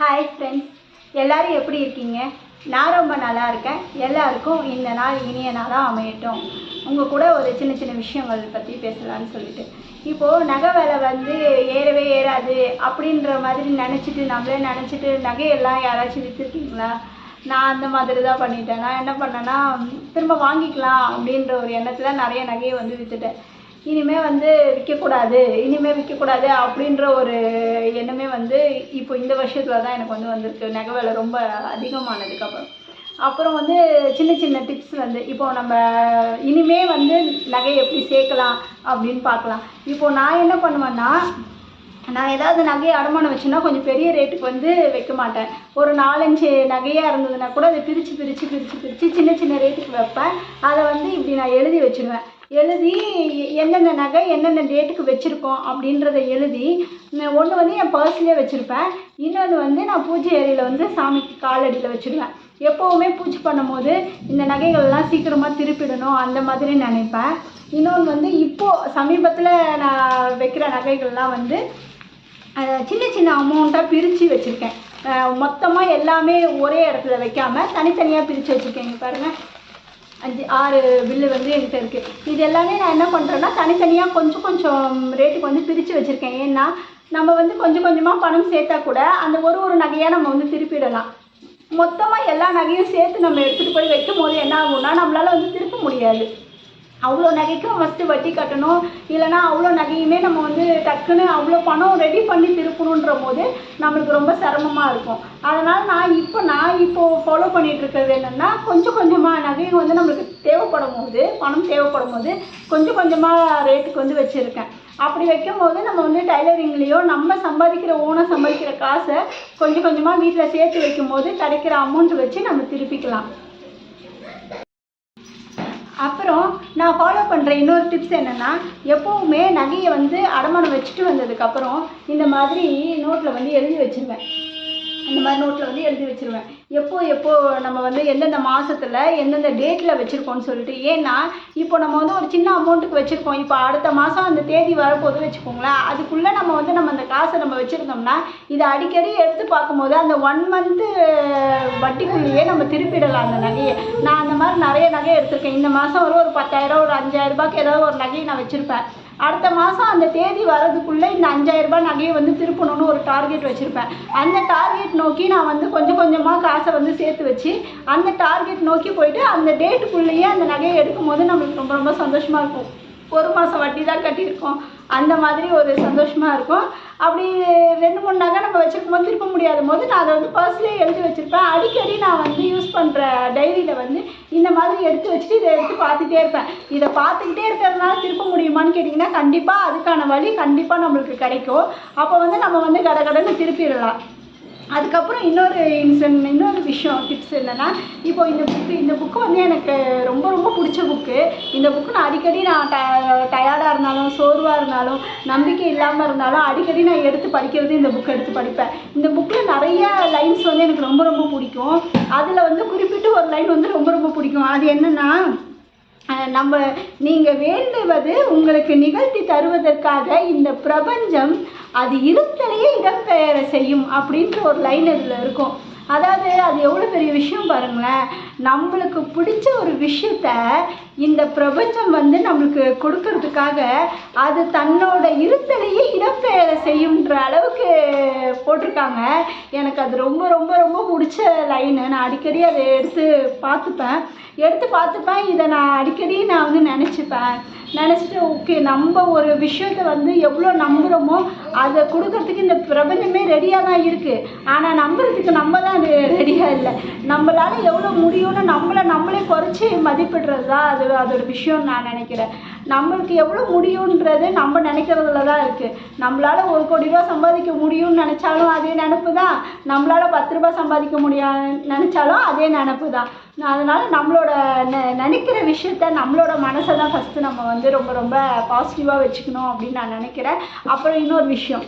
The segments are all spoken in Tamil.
ஹாய் ஃப்ரெண்ட்ஸ், எல்லோரும் எப்படி இருக்கீங்க? நான் ரொம்ப நல்லா இருக்கேன். எல்லாருக்கும் இந்த நாள் இனிய நாளாக அமையட்டும். உங்கள் கூட ஒரு சின்ன சின்ன விஷயங்கள் பற்றி பேசலான்னு சொல்லிட்டு, இப்போது நகை விலை வந்து ஏறவே ஏறாது அப்படின்ற மாதிரி நம்மளே நினச்சிட்டு நகையெல்லாம் யாராச்சும் விற்றுருக்கீங்களா? நான் அந்த மாதிரி தான் பண்ணிட்டேன். நான் என்ன பண்ணேன்னா, திரும்ப வாங்கிக்கலாம் அப்படின்ற ஒரு எண்ணத்தில் நிறைய நகையை வந்து விற்றுட்டேன். இனிமேல் வந்து விற்கக்கூடாது அப்படின்ற ஒரு எண்ணமே வந்து இப்போ இந்த வருஷத்தில் தான் எனக்கு வந்திருக்கு. நகை விலை ரொம்ப அதிகமானதுக்கப்புறம் அப்புறம் வந்து சின்ன சின்ன டிப்ஸ் வந்து இப்போது நம்ம இனிமேல் வந்து நகையை எப்படி சேர்க்கலாம் அப்படின்னு பார்க்கலாம். இப்போது நான் என்ன பண்ணுவேன்னா, நான் ஏதாவது நகையை அடமானம் வச்சுன்னா கொஞ்சம் பெரிய ரேட்டுக்கு வந்து வைக்க மாட்டேன். ஒரு 4-5 நகையாக இருந்ததுன்னா கூட அதை பிரித்து சின்ன சின்ன ரேட்டுக்கு வைப்பேன். அதை வந்து இப்படி நான் எழுதி வச்சுருவேன். எழுதி எந்தெந்த நகை என்னென்ன டேட்டுக்கு வச்சுருக்கோம் அப்படின்றத எழுதி ஒன்று வந்து என் பர்ஸ்லேயே வச்சுருப்பேன். இன்னொன்று வந்து நான் பூஜை அறையில் வந்து சாமிக்கு காலடியில் வச்சுருவேன். எப்போவுமே பூஜை பண்ணும்போது இந்த நகைகள்லாம் சீக்கிரமாக திருப்பிடணும் அந்த மாதிரி நினைப்பேன். இன்னொன்று வந்து இப்போது சமீபத்தில் நான் வைக்கிற நகைகள்லாம் வந்து சின்ன சின்ன அமௌண்ட்டாக பிரித்து வச்சுருக்கேன். மொத்தமாக எல்லாமே ஒரே இடத்துல வைக்காமல் தனித்தனியாக பிரித்து வச்சுருக்கேன். இங்கே பாருங்கள், 5-6 பில்லு வந்து என்கிட்ட இருக்குது. இது எல்லாமே நான் என்ன பண்ணுறேன்னா, தனித்தனியாக கொஞ்சம் ரேட்டுக்கு வந்து பிரித்து வச்சுருக்கேன். ஏன்னா நம்ம வந்து கொஞ்சம் கொஞ்சமாக பணம் சேர்த்தா கூட அந்த ஒரு நகையாக நம்ம வந்து திருப்பிடலாம். மொத்தமாக எல்லா நகையும் சேர்த்து நம்ம எடுத்துகிட்டு போய் வைக்கும் போது என்ன ஆகும்னா, நம்மளால் வந்து திருப்ப முடியாது. அவ்வளோ நகைக்கும் ஃபஸ்ட்டு வட்டி கட்டணும். இல்லைனா அவ்வளோ நகையுமே நம்ம வந்து டக்குன்னு அவ்வளோ பணம் ரெடி பண்ணி திருப்பணுன்ற போது நம்மளுக்கு ரொம்ப சிரமமாக இருக்கும். அதனால் நான் இப்போது ஃபாலோ பண்ணிகிட்ருக்கிறது என்னென்னா, கொஞ்சமாக நகையும் வந்து நம்மளுக்கு பணம் தேவைப்படும் போது கொஞ்சமாக ரேட்டுக்கு வந்து வச்சுருக்கேன். அப்படி வைக்கும் போது நம்ம வந்து டைலரிங்லேயோ நம்ம சம்பாதிக்கிற காசை கொஞ்சமாக வீட்டில் சேர்த்து வைக்கும் போது கிடைக்கிற அமௌண்ட் வச்சு நம்ம திருப்பிக்கலாம். அப்புறம் நான் ஃபாலோ பண்ணுற இன்னொரு டிப்ஸ் என்னென்னா, எப்போவுமே நகையை வந்து அடமானம் வச்சுட்டு வந்ததுக்கப்புறம் இந்த மாதிரி நோட்டில் வந்து எழுதி வச்சுருவேன். எப்போ நம்ம வந்து எந்தெந்த மாதத்தில் எந்தெந்த டேட்டில் வச்சுருக்கோன்னு சொல்லிட்டு. ஏன்னா இப்போ நம்ம வந்து ஒரு சின்ன அமௌண்ட்டுக்கு வச்சுருக்கோம். இப்போ அடுத்த மாதம் அந்த தேதி வரப்போது வச்சுக்கோங்களேன். அதுக்குள்ளே நம்ம அந்த காசை நம்ம வச்சுருந்தோம்னா இதை அடிக்கடி எடுத்து பார்க்கும்போது அந்த 1 மந்த்து வட்டிக்குள்ளேயே நம்ம திருப்பிடலாம் அந்த நகையை. நான் அந்த மாதிரி நிறைய நகையை எடுத்திருக்கேன். இந்த மாதம் ஒரு 10,000 ஒரு 5,000 ரூபாய்க்கு ஏதாவது ஒரு நகையை நான் வச்சுருப்பேன். அடுத்த மாதம் அந்த தேதி வரதுக்குள்ளே இந்த 5,000 ரூபாய் நகையை வந்து திருப்பணும்னு ஒரு டார்கெட் வச்சுருப்பேன். அந்த டார்கெட் நோக்கி நான் வந்து கொஞ்சமாக காசை வந்து சேர்த்து வச்சு அந்த டார்கெட் நோக்கி போயிட்டு அந்த டேட்டுக்குள்ளேயே அந்த நகையை எடுக்கும் போது நம்மளுக்கு ரொம்ப சந்தோஷமாக இருக்கும். 1 மாதம் வட்டி தான் கட்டியிருக்கோம், அந்த மாதிரி ஒரு சந்தோஷமாக இருக்கும். அப்படி 2-3 நகை நம்ம வச்சுருக்கும் போது திருப்ப முடியாத போது நான் அதை வந்து பர்ஸ்லேயே எழுதி வச்சுருப்பேன். அடிக்கடி நான் வந்து யூஸ் பண்ணுற டைரியில் வந்து இந்த மாதிரி எடுத்து வச்சுட்டு இதை எடுத்து பார்த்துட்டே இருப்பேன். இதை பார்த்துக்கிட்டே இருக்கிறதுனால திருப்ப முடியுமான்னு கேட்டிங்கன்னா, கண்டிப்பாக அதுக்கான வழி நம்மளுக்கு கிடைக்கும். அப்போ வந்து நம்ம வந்து கடன்னு திருப்பிடலாம். அதுக்கப்புறம் இன்னொரு விஷயம் டிப்ஸ் என்னென்னா, இப்போ இந்த புக்கு வந்து எனக்கு ரொம்ப பிடிச்ச புக்கு. இந்த புக்கு நான் அடிக்கடி டயர்டாக இருந்தாலும் சோர்வாக இருந்தாலும் நம்பிக்கை இல்லாமல் இருந்தாலும் அடிக்கடி நான் எடுத்து படிக்கிறது இந்த புக்கை எடுத்து படிப்பேன். இந்த புக்கில் நிறைய லைன்ஸ் வந்து எனக்கு ரொம்ப பிடிக்கும். அதில் வந்து குறிப்பிட்டு ஒரு லைன் வந்து ரொம்ப பிடிக்கும். அது என்னென்னா, நீங்கள் வேண்டுவது உங்களுக்கு நிகழ்த்தி தருவதற்காக இந்த பிரபஞ்சம் அது இருத்தலையே இடம்பெயர செய்யும் அப்படின்ற ஒரு லைன் இதில் இருக்கும். அதாவது அது எவ்வளோ பெரிய விஷயம் பாருங்களேன். நம்மளுக்கு பிடிச்ச ஒரு விஷயத்த இந்த பிரபஞ்சம் வந்து நம்மளுக்கு கொடுக்கறதுக்காக அது தன்னோட இருத்தலையே இடம்பெயர செய்யுன்ற அளவுக்கு போட்டிருக்காங்க. எனக்கு அது ரொம்ப பிடிச்ச லைனு. நான் அடிக்கடி அதை எடுத்து பார்த்துப்பேன். இதை நான் அடிக்கடி வந்து நினச்சிட்டு ஓகே, நம்ம ஒரு விஷயத்தை வந்து எவ்வளோ நம்புகிறோமோ அதை கொடுக்கறதுக்கு இந்த பிரபஞ்சமே ரெடியாக தான் இருக்குது. ஆனால் நம்புறதுக்கு நம்ம தான் அது ரெடியாக இல்லை. நம்மளால் எவ்வளோ முடியும்னு நம்மளே குறைச்சி மதிப்பிடுறது தான் அதோட விஷயம்னு நான் நினைக்கிறேன். நம்மளுக்கு எவ்வளோ முடியுன்றது நம்ம நினைக்கிறதுல தான் இருக்குது. நம்மளால் 1 கோடி ரூபா சம்பாதிக்க முடியும்னு நினச்சாலும் அதே நினப்பு தான். நம்மளால் 10 ரூபா சம்பாதிக்க நினச்சாலும் அதே நினப்பு தான். அதனால் நம்மளோட நினைக்கிற விஷயத்த நம்மளோட மனசை தான் ஃபஸ்ட்டு நம்ம வந்து ரொம்ப பாசிட்டிவாக வச்சுக்கணும் அப்படின்னு நான் நினைக்கிறேன். அப்புறம் இன்னொரு விஷயம்,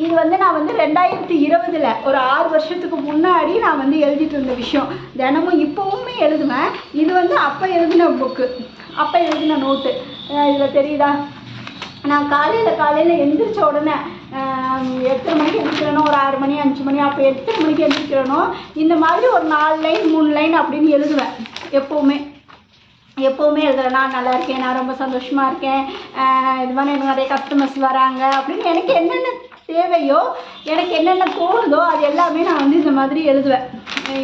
இது வந்து நான் வந்து 2020 ஒரு 6 வருஷத்துக்கு முன்னாடி நான் வந்து எழுதிட்டு இருந்த விஷயம். தினமும் இப்போவுமே எழுதுவேன். இது வந்து அப்போ எழுதின புக்கு, அப்போ எழுதின நோட்டு. இதில் தெரியுதா, நான் காலையில் எந்திரிச்ச உடனே எத்தனை மணிக்கு எழுந்திரிக்கிறனோ ஒரு 6 மணி 5 மணி அப்போ எத்தனை மணிக்கு எழுந்திரிக்கிறனோ இந்த மாதிரி ஒரு 4 லைன் 3 லைன் அப்படின்னு எழுதுவேன். எப்போவுமே எழுதுறேன். நான் நல்லா இருக்கேன், நான் ரொம்ப சந்தோஷமாக இருக்கேன், இது மாதிரி எனக்கு நிறைய கஸ்டமர்ஸ் வராங்க அப்படின்னு எனக்கு என்னென்ன தேவையோ எனக்கு என்னென்ன தோணுதோ அது எல்லாமே நான் வந்து இந்த மாதிரி எழுதுவேன்.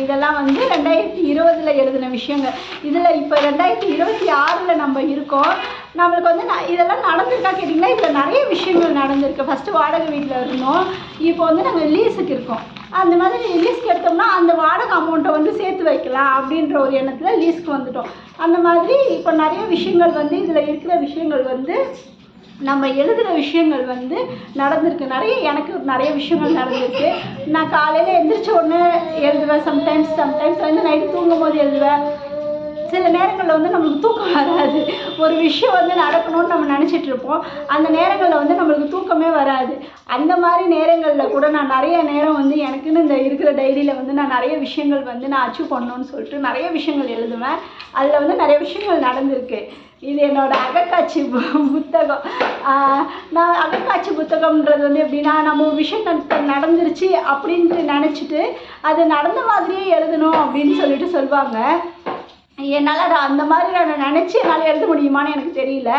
இதெல்லாம் வந்து 2020 எழுதின விஷயங்கள். இதில் இப்போ 2026 நம்ம இருக்கோம். நம்மளுக்கு வந்து இதெல்லாம் நடந்திருக்கா கேட்டிங்கன்னா இதில் நிறைய விஷயங்கள் நடந்திருக்கு. ஃபஸ்ட்டு வாடகை வீட்டில் இருந்தோம், இப்போ வந்து நாங்கள் லீஸுக்கு இருக்கோம். அந்த மாதிரி லீஸ்க்கு எடுத்தோம்னா அந்த வாடகை அமௌண்ட்டை வந்து சேர்த்து வைக்கலாம் அப்படின்ற ஒரு எண்ணத்தில் லீஸ்க்கு வந்துட்டோம். அந்த மாதிரி இப்போ நிறைய விஷயங்கள் வந்து இதில் இருக்கிற விஷயங்கள் வந்து நம்ம எழுதுகிற விஷயங்கள் வந்து நடந்திருக்கு. எனக்கு நிறைய விஷயங்கள் நடந்திருக்கு. நான் காலையில் எந்திரிச்ச உடனே எழுதுவேன். சம்டைம்ஸ் வந்து நைட்டு தூங்கும் போது எழுதுவேன். சில நேரங்களில் வந்து நம்மளுக்கு தூக்கம் வராது. ஒரு விஷயம் வந்து நடக்கணும்னு நம்ம நினச்சிட்ருப்போம். அந்த நேரங்களில் வந்து நம்மளுக்கு தூக்கமே வராது. அந்த மாதிரி நேரங்களில் கூட நான் நிறைய நேரம் வந்து எனக்குன்னு இந்த இருக்கிற டைரியில் வந்து நான் நிறைய விஷயங்கள் வந்து நான் அச்சீவ் பண்ணணும்னு சொல்லிட்டு நிறைய விஷயங்கள் எழுதுவேன். அதில் வந்து நிறைய விஷயங்கள் நடந்திருக்கு. இது என்னோடய அகக்காட்சி புத்தகம். நான் அகக்காட்சி புத்தகம்ன்றது வந்து எப்படின்னா, நம்ம ஒரு விஷயம் நடந்துருச்சு அப்படின்ட்டு நினச்சிட்டு அது நடந்த மாதிரியே எழுதணும் அப்படின்னு சொல்லுவாங்க. என்னால் அந்த மாதிரி நான் நினச்சி என்னால் எழுத முடியுமான்னு எனக்கு தெரியல.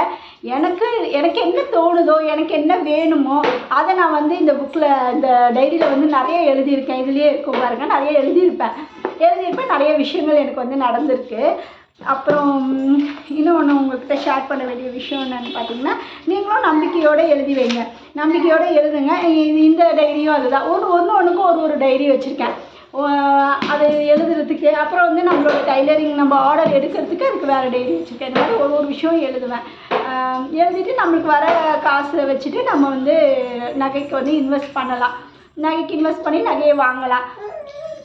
எனக்கு என்ன தோணுதோ எனக்கு என்ன வேணுமோ அதை நான் வந்து இந்த புக்கில் இந்த டைரியில் வந்து நிறைய எழுதியிருக்கேன். இதுலேயே இருக்கும் பாருங்கள், நிறைய எழுதியிருப்பேன். நிறைய விஷயங்கள் எனக்கு வந்து நடந்திருக்கு. அப்புறம் இன்னொன்று உங்கள்கிட்ட ஷேர் பண்ண வேண்டிய விஷயம் என்னென்னு பார்த்தீங்கன்னா, நீங்களும் நம்பிக்கையோடு எழுதி வைங்க. நம்பிக்கையோடு எழுதுங்க. இந்த டைரியும் அதுதான். ஒன்றுக்கும் ஒரு டைரி வச்சுருக்கேன் அது எழுதுறதுக்கு. அப்புறம் வந்து நம்மளோட டைலரிங் நம்ம ஆர்டர் எடுக்கிறதுக்கு அதுக்கு வேறு டைரி வச்சுருக்கேன். இந்த மாதிரி ஒரு விஷயம் எழுதுவேன். எழுதிட்டு நம்மளுக்கு வர காசை வச்சுட்டு நம்ம வந்து நகைக்கு வந்து இன்வெஸ்ட் பண்ணலாம். நகைக்கு இன்வெஸ்ட் பண்ணி நகையை வாங்கலாம்.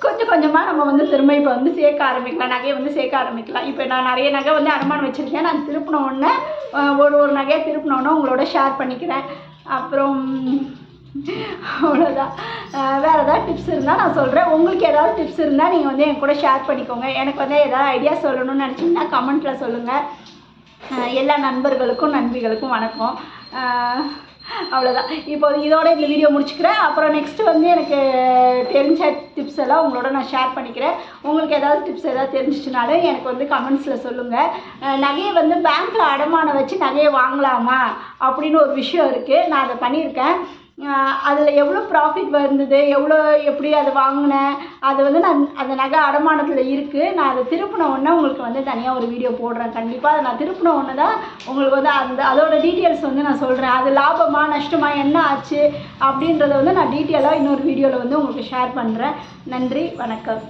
கொஞ்சம் கொஞ்சமாக நம்ம வந்து திரும்ப இப்போ வந்து சேர்க்க ஆரம்பிக்கலாம். நகையை வந்து சேர்க்க ஆரம்பிக்கலாம். இப்போ நான் நிறைய நகை வந்து அடமானம் வச்சுருக்கேன். நான் திருப்பின உடனே ஒரு நகையை திருப்பின உடனே உங்களோட ஷேர் பண்ணிக்கிறேன். அப்புறம் அவ்வளோதான். வேறு ஏதாவது டிப்ஸ் இருந்தால் நான் சொல்கிறேன். உங்களுக்கு ஏதாவது டிப்ஸ் இருந்தால் நீங்கள் வந்து என் கூட ஷேர் பண்ணிக்கோங்க. எனக்கு வந்து ஏதாவது ஐடியா சொல்லணும்னு நினச்சிங்கன்னா கமெண்ட்டில் சொல்லுங்கள். எல்லா நண்பர்களுக்கும் நண்பிகளுக்கும் வணக்கம். அவ்வளோதான். இப்போ இதோட இந்த வீடியோ முடிச்சுக்கிறேன். அப்புறம் நெக்ஸ்ட்டு வந்து எனக்கு தெரிஞ்ச டிப்ஸ் எல்லாம் உங்களோட நான் ஷேர் பண்ணிக்கிறேன். உங்களுக்கு ஏதாவது டிப்ஸ் ஏதாவது தெரிஞ்சிச்சுனாலும் எனக்கு வந்து கமெண்ட்ஸில் சொல்லுங்கள். நகையை வந்து பேங்க்கில் அடமானம் வச்சு நகையை வாங்கலாமா அப்படின்னு ஒரு விஷயம் இருக்குது. நான் அதை பண்ணியிருக்கேன். அதில் எவ்வளோ ப்ராஃபிட் வந்தது, எப்படி அதை வாங்கினேன், அது வந்து நான் அந்த நகை அடமானத்தில் இருக்குது. நான் அதை திருப்பின உடனே உங்களுக்கு வந்து தனியாக ஒரு வீடியோ போடுறேன். கண்டிப்பாக அதை நான் திருப்பின உடனே தான் உங்களுக்கு வந்து அதோட டீட்டெயில்ஸ் வந்து நான் சொல்கிறேன். அது லாபமா நஷ்டமா என்ன ஆச்சு அப்படின்றத வந்து நான் டீட்டெயிலாக இன்னொரு வீடியோவில் வந்து உங்களுக்கு ஷேர் பண்ணுறேன். நன்றி, வணக்கம்.